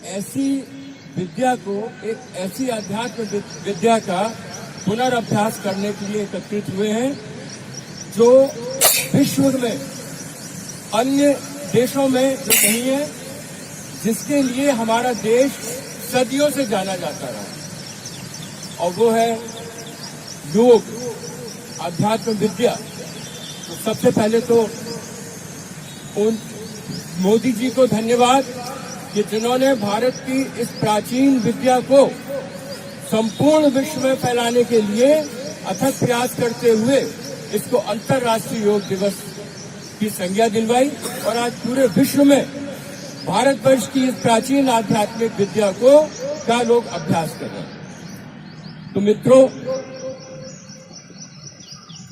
ऐसी विद्या को, एक ऐसी अध्यात्म विद्या का पुनर्अभ्यास करने के लिए एकत्रित हुए हैं जो विश्व में अन्य देशों में जो नहीं है, जिसके लिए हमारा देश सदियों से जाना जाता रहा, और वो है योग, अध्यात्म विद्या। तो सबसे पहले तो उन मोदी जी को धन्यवाद कि जिन्होंने भारत की इस प्राचीन विद्या को संपूर्ण विश्व में फैलाने के लिए अथक प्रयास करते हुए इसको अंतर्राष्ट्रीय योग दिवस की संज्ञा दिलवाई, और आज पूरे विश्व में भारतवर्ष की इस प्राचीन आध्यात्मिक विद्या का लोग अभ्यास कर रहे हैं। तो मित्रों,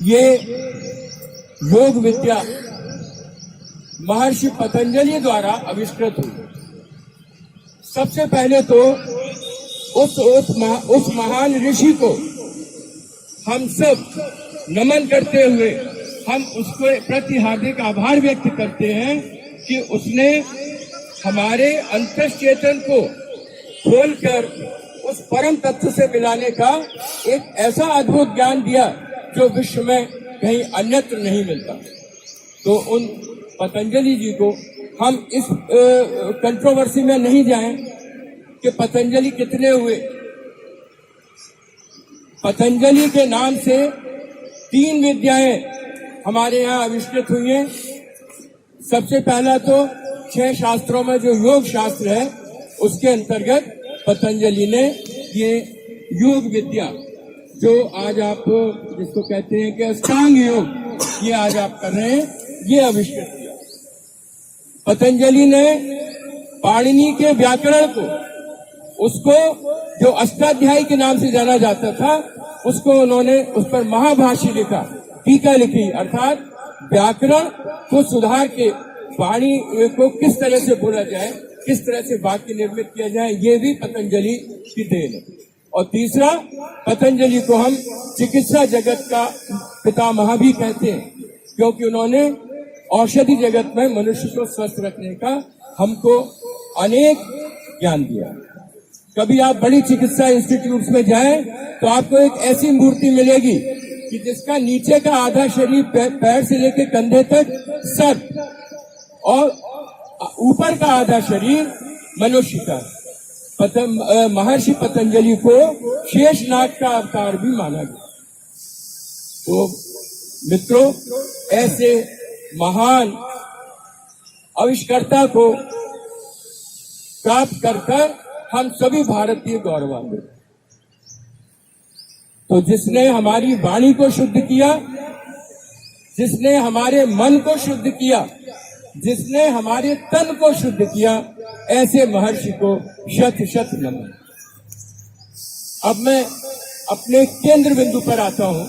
ये योग विद्या महर्षि पतंजलि द्वारा आविष्कृत हुई। सबसे पहले तो उस महान ऋषि को हम सब नमन करते हुए हम उसको प्रति हार्दिक आभार व्यक्त करते हैं कि उसने हमारे अंतश्चेतन को खोलकर उस परम तत्व से मिलाने का एक ऐसा अद्भुत ज्ञान दिया जो विश्व में कहीं अन्यत्र नहीं मिलता। तो उन पतंजलि जी को हम इस कंट्रोवर्सी में नहीं जाएं कि पतंजलि कितने हुए। पतंजलि के नाम से 3 विद्याएं हमारे यहाँ आविष्कृत हुई हैं। सबसे पहला तो 6 शास्त्रों में जो योग शास्त्र है उसके अंतर्गत पतंजलि ने ये योग विद्या, जो आज आप जिसको कहते हैं कि अष्टांग योग, ये आज आप कर रहे हैं, ये आविष्कृत किया। पतंजलि ने पाणिनि के व्याकरण को, उसको जो अष्टाध्यायी के नाम से जाना जाता था, उसको उन्होंने उस पर महाभाष्य लिखा, टीका लिखी, अर्थात व्याकरण को सुधार के वाणी को किस तरह से बोला जाए, किस तरह से वाक्य निर्मित किया जाए, ये भी पतंजलि की देन है। और तीसरा, पतंजलि को हम चिकित्सा जगत का पितामह भी कहते हैं, क्योंकि उन्होंने औषधि जगत में मनुष्य को स्वस्थ रखने का हमको अनेक ज्ञान दिया। कभी आप बड़ी चिकित्सा इंस्टीट्यूट में जाएं तो आपको एक ऐसी मूर्ति मिलेगी कि जिसका नीचे का आधा शरीर पैर से लेकर कंधे तक सर्प, और ऊपर का आधा शरीर मनुष्य का। महर्षि पतंजलि को शेषनाग का अवतार भी माना गया। तो मित्रों, ऐसे महान आविष्कर्ता को प्राप्त कर हम सभी भारतीय गौरवान्वित। तो जिसने हमारी वाणी को शुद्ध किया, जिसने हमारे मन को शुद्ध किया, जिसने हमारे तन को शुद्ध किया, ऐसे महर्षि को शत शत नमन। अब मैं अपने केंद्र बिंदु पर आता हूं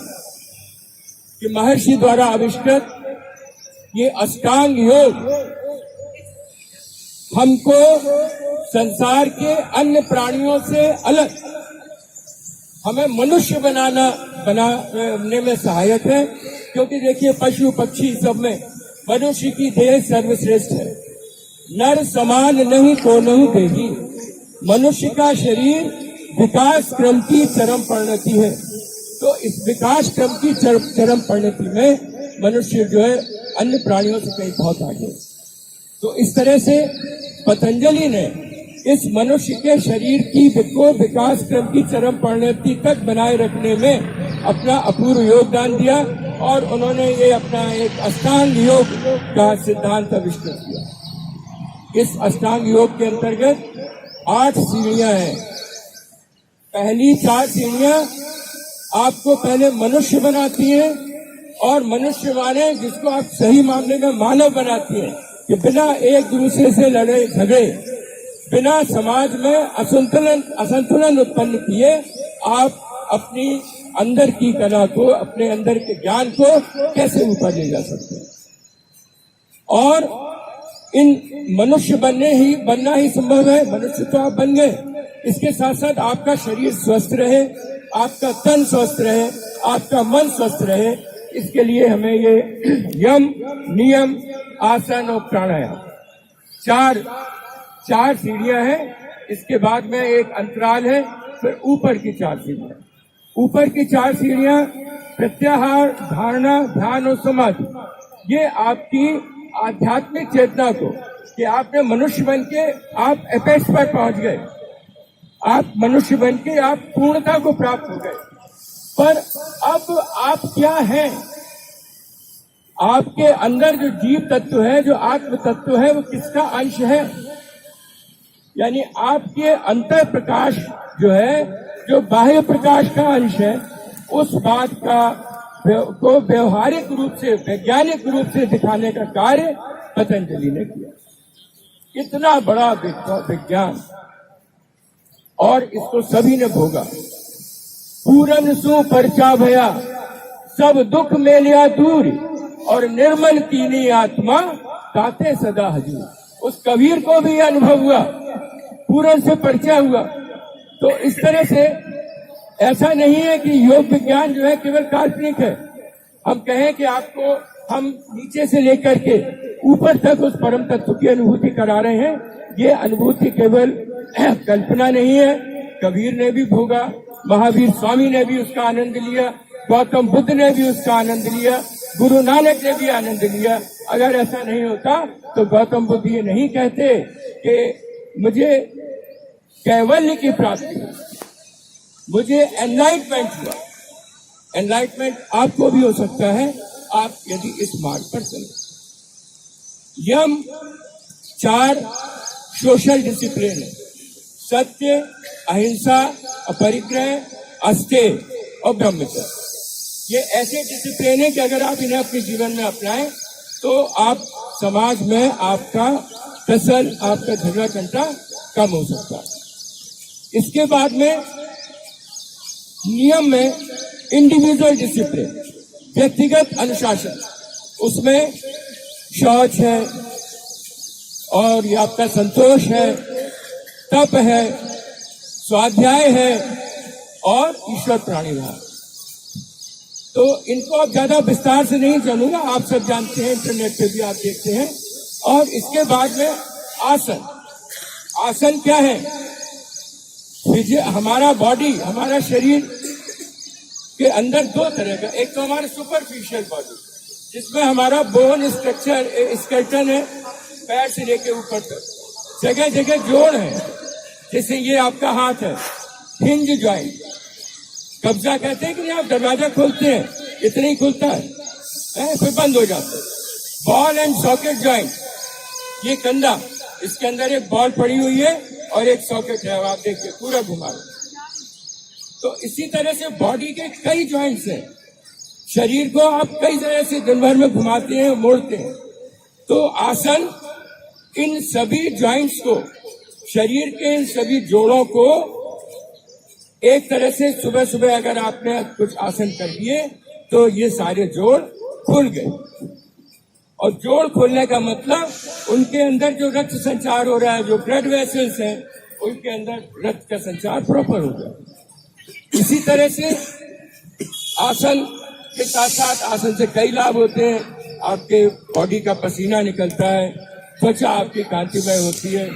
कि महर्षि द्वारा आविष्कृत ये अष्टांग योग हमको संसार के अन्य प्राणियों से अलग, हमें मनुष्य बनाने में सहायक है। क्योंकि देखिए, पशु पक्षी सब में मनुष्य की देह सर्वश्रेष्ठ है। नर समान नहीं को नहीं देगी। मनुष्य का शरीर विकास क्रम की चरम परिणति है। तो इस विकास क्रम की चरम परिणति में मनुष्य जो है अन्य प्राणियों से कहीं बहुत आगे। तो इस तरह से पतंजलि ने इस मनुष्य के शरीर की विकास क्रम की चरम परिणति तक बनाए रखने में अपना अपूर्व योगदान दिया, और उन्होंने ये अपना एक अष्टांग योग का सिद्धांत आविष्कृत किया। इस अष्टांग योग के अंतर्गत 8 सीढ़ियां हैं। पहली 4 सीढ़ियां आपको पहले मनुष्य बनाती हैं, और मनुष्य माने जिसको आप सही मामले में मानव बनाती हैं, कि बिना एक दूसरे से लड़े झगड़े, बिना समाज में असंतुलन उत्पन्न किए आप अपनी अंदर की कला को, अपने अंदर के ज्ञान को कैसे ऊपर ले जा सकते हैं। और इन मनुष्य बनना ही संभव है। मनुष्य तो आप बन गए, इसके साथ साथ आपका शरीर स्वस्थ रहे, आपका तन स्वस्थ रहे, आपका मन स्वस्थ रहे, इसके लिए हमें ये यम, नियम, आसन और प्राणायाम, चार सीढ़ियां हैं। इसके बाद में एक अंतराल है, फिर ऊपर की 4 सीढ़ियां। ऊपर की 4 सीढ़ियां प्रत्याहार, धारणा, ध्यान और समाधि। ये आपकी आध्यात्मिक चेतना को, कि आपने मनुष्य बन के आप एपेक्स पर पहुंच गए, आप मनुष्य बन के आप पूर्णता को प्राप्त हो गए। पर अब आप क्या हैं? आपके अंदर जो जीव तत्व है, जो आत्म तत्व है, वो किसका अंश है? यानी आपके अंतर प्रकाश जो है, जो बाह्य प्रकाश का अंश है, उस बात को व्यवहारिक रूप से, वैज्ञानिक रूप से दिखाने का कार्य पतंजलि ने किया। इतना बड़ा विज्ञान, और इसको सभी ने भोगा। पूरन सु परचा भया, सब दुख में लिया दूर, और निर्मल कीनी आत्मा ताते सदा हजूर। उस कबीर को भी अनुभव हुआ, पूरन से परिचय हुआ। तो इस तरह से ऐसा नहीं है कि योग विज्ञान जो है केवल काल्पनिक है। हम कहें कि आपको हम नीचे से लेकर के ऊपर तक उस परम तत्व की अनुभूति करा रहे हैं, ये अनुभूति केवल कल्पना नहीं है। कबीर ने भी भोगा, महावीर स्वामी ने भी उसका आनंद लिया, गौतम बुद्ध ने भी उसका आनंद लिया, गुरु नानक ने भी आनंद लिया। अगर ऐसा नहीं होता तो गौतम बुद्ध ये नहीं कहते कि मुझे कैवल्य की प्राप्ति, मुझे एनलाइटमेंट हुआ। एनलाइटमेंट आपको भी हो सकता है, आप यदि इस मार्ग पर चले। यम 4 सोशल डिसिप्लिन है: सत्य, अहिंसा, अपरिग्रह, अस्तेय और ब्रह्मचर्य। ये ऐसे डिसिप्लिन है कि अगर आप इन्हें अपने जीवन में अपनाएं तो आप समाज में आपका फसल, आपका झगड़ा घंटा कम हो सकता है। इसके बाद में नियम में इंडिविजुअल डिसिप्लिन, व्यक्तिगत अनुशासन। उसमें शौच है, और ये आपका संतोष है, तप है, स्वाध्याय है, और ईश्वर प्राणिभाव। तो इनको आप ज्यादा विस्तार से नहीं जानूंगा, आप सब जानते हैं, इंटरनेट पे भी आप देखते हैं। और इसके बाद में आसन। आसन क्या है? हमारा बॉडी, हमारा शरीर के अंदर 2 तरह का, एक तो हमारा सुपरफिशियल बॉडी, जिसमें हमारा बोन स्ट्रक्चर, स्केलेटन है, पैर से लेके ऊपर तक, जगह जगह जोड़ है। जैसे ये आपका हाथ है, हिंज ज्वाइंट, कब्जा कहते हैं कि नहीं, आप दरवाजा खोलते हैं, इतना ही खुलता है, फिर बंद हो जाता है। बॉल एंड सॉकेट ज्वाइंट, ये कंधा, इसके अंदर एक बॉल पड़ी हुई है और एक सॉकेट है, आप देखिए पूरा घुमा रहे। तो इसी तरह से बॉडी के कई ज्वाइंट्स हैं। शरीर को आप कई तरह से दिन भर में घुमाते हैं, मोड़ते हैं। तो आसन इन सभी ज्वाइंट्स को, शरीर के इन सभी जोड़ों को एक तरह से सुबह सुबह अगर आपने कुछ आसन कर दिए तो ये सारे जोड़ खुल गए। और जोड़ खोलने का मतलब उनके अंदर जो रक्त संचार हो रहा है, जो ब्लड वेसल्स हैं, उनके अंदर रक्त का संचार प्रॉपर हो गया। इसी तरह से आसन के साथ साथ आसन से कई लाभ होते हैं। आपके बॉडी का पसीना निकलता है, त्वचा आपकी कांतिमय होती है,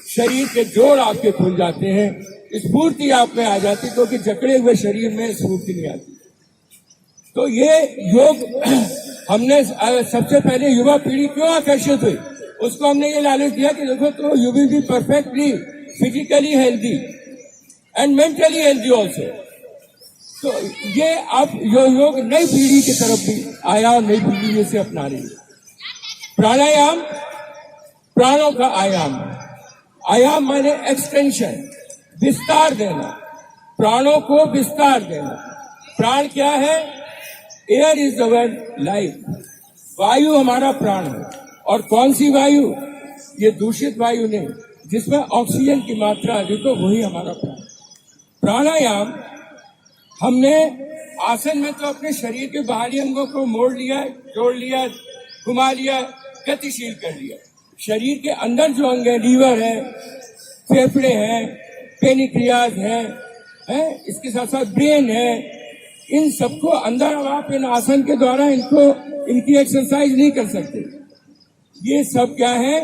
शरीर के जोड़ आपके खुल जाते हैं, स्फूर्ति आप में आ जाती, क्योंकि जकड़े हुए शरीर में स्फूर्ति नहीं आती। तो ये योग हमने सबसे पहले युवा पीढ़ी क्यों आकर्षित हुई, उसको हमने ये लालच दिया कि देखो तो you will be perfectly physically healthy and mentally healthy also. तो ये अब योग नई पीढ़ी की तरफ भी आया और नई पीढ़ी इसे अपना रही है। प्राणायाम प्राणों का आयाम है। आयाम माने एक्सटेंशन, विस्तार देना, प्राणों को विस्तार देना। प्राण क्या है? एयर इज अवर लाइफ, वायु हमारा प्राण है। और कौन सी वायु? ये दूषित वायु नहीं, जिसमें ऑक्सीजन की मात्रा अधिक हो, वही हमारा प्राण। प्राणायाम हमने आसन में तो अपने शरीर के बाहरी अंगों को मोड़ लिया, जोड़ लिया, घुमा लिया, गतिशील कर लिया। शरीर के अंदर जो अंग है, लीवर है, फेफड़े हैं, पेनिक्रियाज है, इसके साथ साथ ब्रेन है, इन सबको अंदर अब आप इन आसन के द्वारा इनकी एक्सरसाइज नहीं कर सकते। ये सब क्या है?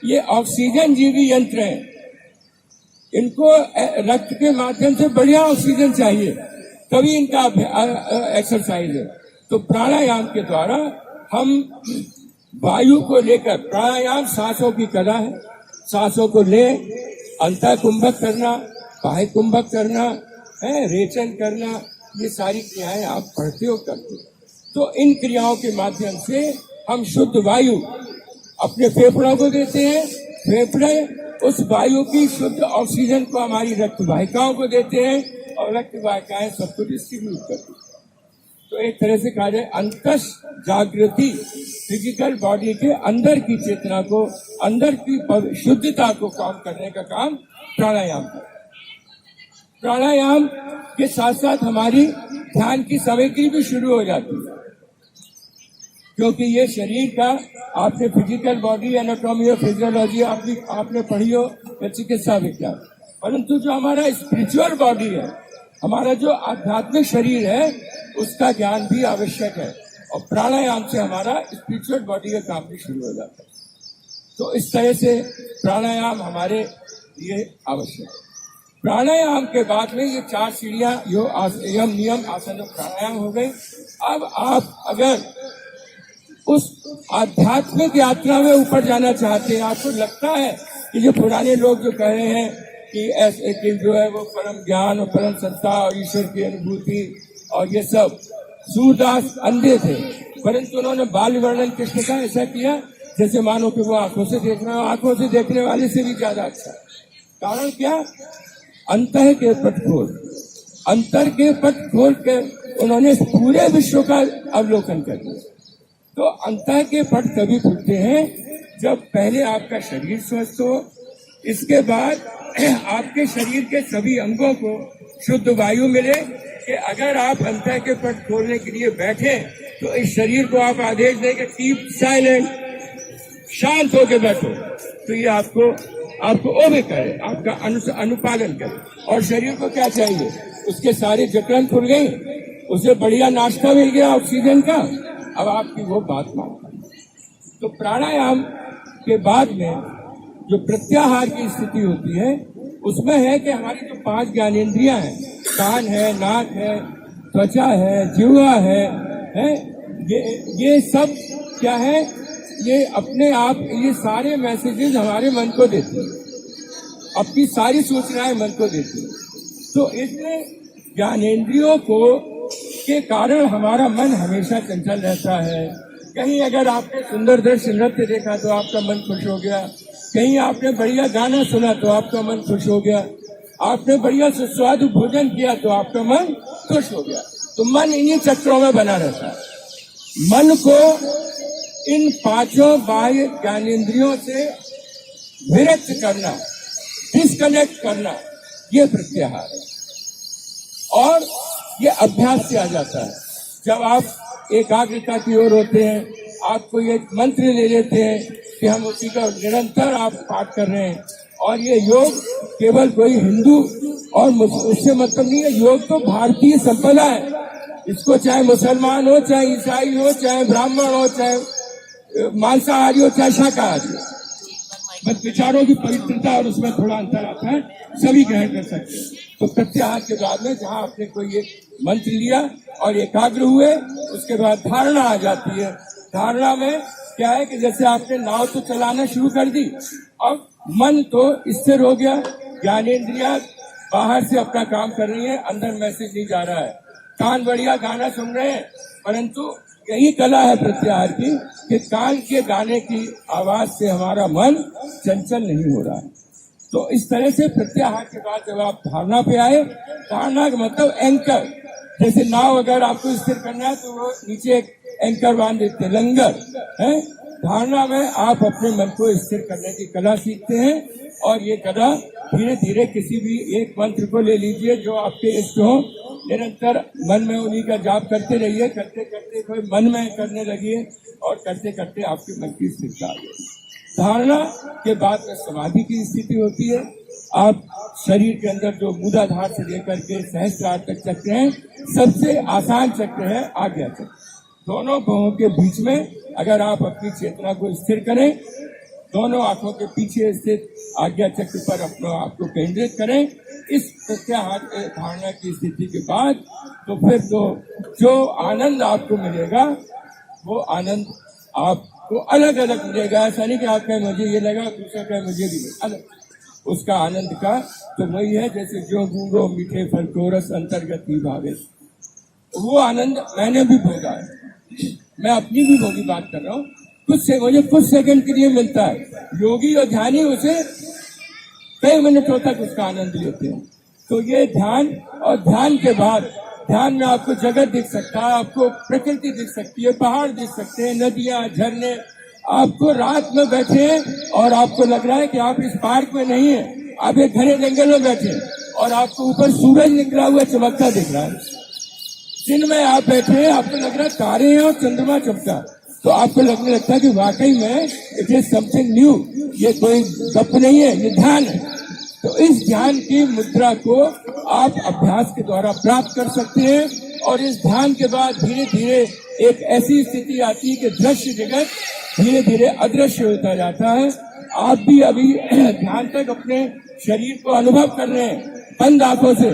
ये ऑक्सीजन जीवी यंत्र है। इनको रक्त के माध्यम से बढ़िया ऑक्सीजन चाहिए, तभी इनका एक्सरसाइज है। तो प्राणायाम के द्वारा हम वायु को लेकर, प्राणायाम सांसों की कला है, सांसों को ले अंतः कुंभक करना, बाह्य कुंभक करना है, रेचन करना, ये सारी क्रियाएं आप पढ़ते हो, करते हो। तो इन क्रियाओं के माध्यम से हम शुद्ध वायु अपने फेफड़ों को देते हैं, फेफड़े उस वायु की शुद्ध ऑक्सीजन को हमारी रक्त वाहिकाओं को देते हैं और रक्त वाहिकाएं सबको डिस्ट्रीब्यूट करती हैं। तो एक तरह से कहा जाए अंतस जागृति, फिजिकल बॉडी के अंदर की चेतना को, अंदर की शुद्धता को काम करने का काम प्राणायाम करता है। प्राणायाम के साथ साथ हमारी ध्यान की सामग्री भी शुरू हो जाती है, क्योंकि ये शरीर का आपने फिजिकल बॉडी एनाटॉमी और फिजियोलॉजी आपने पढ़ी हो या चिकित्सा विज्ञान, परंतु जो हमारा स्पिरिचुअल बॉडी है, हमारा जो आध्यात्मिक शरीर है, उसका ज्ञान भी आवश्यक है और प्राणायाम से हमारा स्पिरिचुअल बॉडी का काम भी शुरू हो जाता है। तो इस तरह से प्राणायाम हमारे लिए आवश्यक है। प्राणायाम के बाद में ये 4 सीढ़ियां यम नियम आसन और प्राणायाम हो गए। अब आप अगर उस आध्यात्मिक यात्रा में ऊपर जाना चाहते हैं, आपको लगता है कि जो पुराने लोग जो कह रहे हैं कि ऐसे कि जो है वो परम ज्ञान और परम सत्ता और ईश्वर की अनुभूति और ये सब, सूरदास अंधे थे, परंतु उन्होंने बाल वर्णन कृष्ण का ऐसा किया जैसे मानो कि वो आंखों से देख रहे हो, आंखों से देखने वाले से भी ज्यादा अच्छा। कारण क्या? अंतर के पट खोल, अंतर के पट खोल के उन्होंने पूरे विश्व का अवलोकन कर दिया। तो अंतर के पट तभी खुलते हैं जब पहले आपका शरीर स्वस्थ हो, इसके बाद आपके शरीर के सभी अंगों को शुद्ध वायु मिले कि अगर आप अंतर के पट खोलने के लिए बैठे तो इस शरीर को आप आदेश दें कि कीप साइलेंट, शांत होकर बैठो, तो ये आपको ओबे करे, आपका अनुपालन करे। और शरीर को क्या चाहिए? उसके सारे जकड़न खुल गई, उसे बढ़िया नाश्ता मिल गया ऑक्सीजन का, अब आपकी वो बात मानता है। तो प्राणायाम के बाद में जो प्रत्याहार की स्थिति होती है, उसमें है कि हमारी जो 5 ज्ञानेंद्रियां हैं, कान है, नाक है, त्वचा है, जिह्वा है, ये सब क्या है? ये अपने आप ये सारे मैसेजेस हमारे मन को देती है, अपनी सारी सूचनाएं मन को देती है। तो इसमें ज्ञानेंद्रियों को के कारण हमारा मन हमेशा चंचल रहता है। कहीं अगर आपने सुंदर दृश्य नृत्य देखा तो आपका मन खुश हो गया, कहीं आपने बढ़िया गाना सुना तो आपका मन खुश हो गया, आपने बढ़िया सुस्वादु भोजन किया तो आपका मन खुश हो गया। तो मन इन्हीं चक्रों में बना रहता है। मन को इन 5 बाह्य ज्ञानेंद्रियों से विरक्त करना, डिस्कनेक्ट करना, ये प्रत्याहार है और ये अभ्यास से आ जाता है। जब आप एकाग्रता की ओर होते हैं, आप कोई एक मंत्र ले लेते हैं कि हम उसी का निरंतर आप पाठ कर रहे हैं, और ये योग केवल कोई हिंदू और उससे मतलब नहीं है, योग तो भारतीय संपदा है। इसको चाहे मुसलमान हो, चाहे ईसाई हो, चाहे ब्राह्मण हो, चाहे मांसाहारी हो, चाहे शाकाहारी हो, बस विचारों की पवित्रता और उसमें थोड़ा अंतर आता है, सभी ग्रहण कर सकते हैं। तो प्रत्याहार के बाद में जहाँ आपने कोई एक मंत्र लिया और एकाग्र हुए, उसके बाद धारणा आ जाती है। धारणा में क्या है कि जैसे आपने नाव तो चलाना शुरू कर दी, अब मन तो स्थिर हो गया, ज्ञानेंद्रियां बाहर से अपना काम कर रही है, अंदर मैसेज नहीं जा रहा है, कान बढ़िया गाना सुन रहे हैं, परंतु यही कला है प्रत्याहार की कि कान के गाने की आवाज से हमारा मन चंचल नहीं हो रहा है। तो इस तरह से प्रत्याहार के बाद जब आप धारणा पे आए, धारणा का मतलब एंकर, जैसे नाव अगर आपको स्थिर करना है तो वो नीचे एक एंकर बांध देते हैं, लंगर है। धारणा में आप अपने मन को स्थिर करने की कला सीखते हैं, और ये कला धीरे धीरे किसी भी एक मंत्र को ले लीजिए जो आपके इष्ट हो, निरंतर मन में उन्हीं का जाप करते रहिए, करते करते कोई मन में करने लगिए और करते करते आपके मन की स्थिरता आ जाएगी। धारणा के बाद में समाधि की स्थिति होती है। आप शरीर के अंदर जो मूलाधार से लेकर के सहस्त्रार तक चक्र हैं, सबसे आसान चक्र है आज्ञा चक्र। दोनों भवों के बीच में अगर आप अपनी चेतना को स्थिर करें दोनों आंखों के पीछे स्थित आज्ञा चक्र पर अपने आप को केंद्रित करें। इस प्रत्याहार धारणा की स्थिति के बाद तो फिर तो जो आनंद आपको मिलेगा वो आनंद आपको अलग अलग मिलेगा। ऐसा नहीं कि आप कहें मुझे ये लगा, दूसरा कहे मुझे भी अलग। उसका आनंद का तो वही है जैसे जो गूंगो मीठे फल को रस अंतर्गत ही भावे। वो आनंद मैंने भी भोगा है, मैं अपनी भी भोगी बात कर रहा हूँ। मुझे कुछ सेकंड के लिए मिलता है, योगी और ध्यानी उसे कई मिनटों तक उसका आनंद लेते हैं। तो ये ध्यान, और ध्यान के बाद ध्यान में आपको जगत दिख सकता है, आपको प्रकृति दिख सकती है, पहाड़ दिख सकते हैं, नदियां, झरने। आपको रात में बैठे और आपको लग रहा है कि आप इस पार्क में नहीं है, आप एक घने जंगल में बैठे और आपको ऊपर सूरज निकला हुआ चमकता दिख रहा है। दिन में आप बैठे हैं, आपको लग रहा है तारे हैं और चंद्रमा चमका, तो आपको लगने लगता है कि वाकई में इट इज समथिंग न्यू, ये कोई गप नहीं है, ये ध्यान है। तो इस ध्यान की मुद्रा को आप अभ्यास के द्वारा प्राप्त कर सकते हैं और इस ध्यान के बाद धीरे धीरे एक ऐसी स्थिति आती है कि दृश्य जगत धीरे धीरे अदृश्य होता जाता है। आप भी अभी ध्यान तक अपने शरीर को अनुभव कर रहे हैं बंद आंखों से,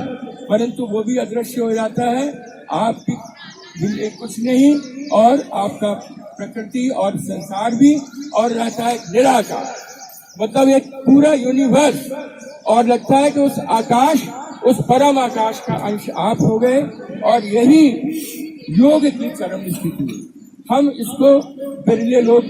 परंतु वो भी अदृश्य हो जाता है। आप भी कुछ नहीं और आपका प्रकृति और संसार भी, और रहता है निराकार, मतलब एक पूरा यूनिवर्स। और लगता है कि उस आकाश, उस परम आकाश का अंश आप हो गए, और यही योग की चरम स्थिति है। हम इसको बिरले लोग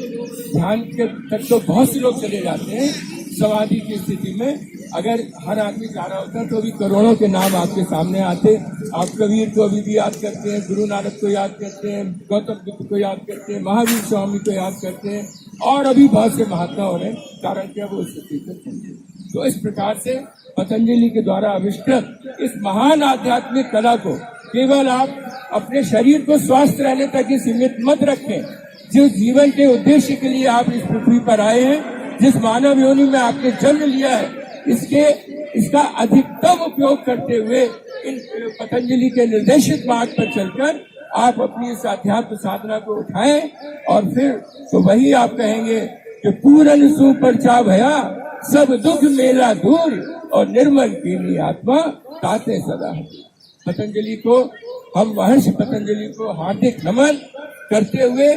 ध्यान के तक तो बहुत से लोग चले जाते हैं समाधि की स्थिति में। अगर हर आदमी जा रहा होता तो भी करोड़ों के नाम आपके सामने आते। आप कबीर को अभी भी याद करते हैं, गुरु नानक को याद करते हैं, गौतम बुद्ध को याद करते हैं, महावीर स्वामी को याद करते हैं, और अभी बहुत से महात्मा हो रहे हैं, कारण क्या वो स्थिति को समझे। तो इस प्रकार से पतंजलि के द्वारा आविष्कृत इस महान आध्यात्मिक कला को केवल आप अपने शरीर को स्वस्थ रहने तक ही सीमित मत रखें। जिस जीवन के उद्देश्य के लिए आप इस पृथ्वी पर आए हैं, जिस मानव योनि में आपने जन्म लिया है, इसका अधिकतम उपयोग करते हुए इन पतंजलि के निर्देशित मार्ग पर चलकर आप अपनी इस अध्यात्म साधना को उठाएं, और फिर तो वही आप कहेंगे कि पूरन सुपरचा भया सब दुख मेरा दूर, और निर्मल कीनी आत्मा ताते सदा। पतंजलि को, हम महर्षि पतंजलि को हार्दिक नमन करते हुए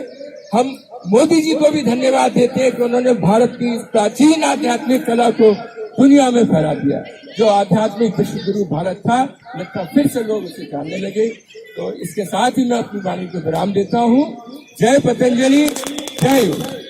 हम मोदी जी को भी धन्यवाद देते हैं कि उन्होंने भारत की इस प्राचीन आध्यात्मिक कला को दुनिया में फैला दिया। जो आध्यात्मिक विश्व गुरु भारत था, लगता फिर से लोग उसे जानने लगे। तो इसके साथ ही मैं अपनी वाणी को विराम देता हूँ। जय पतंजलि, जय योग।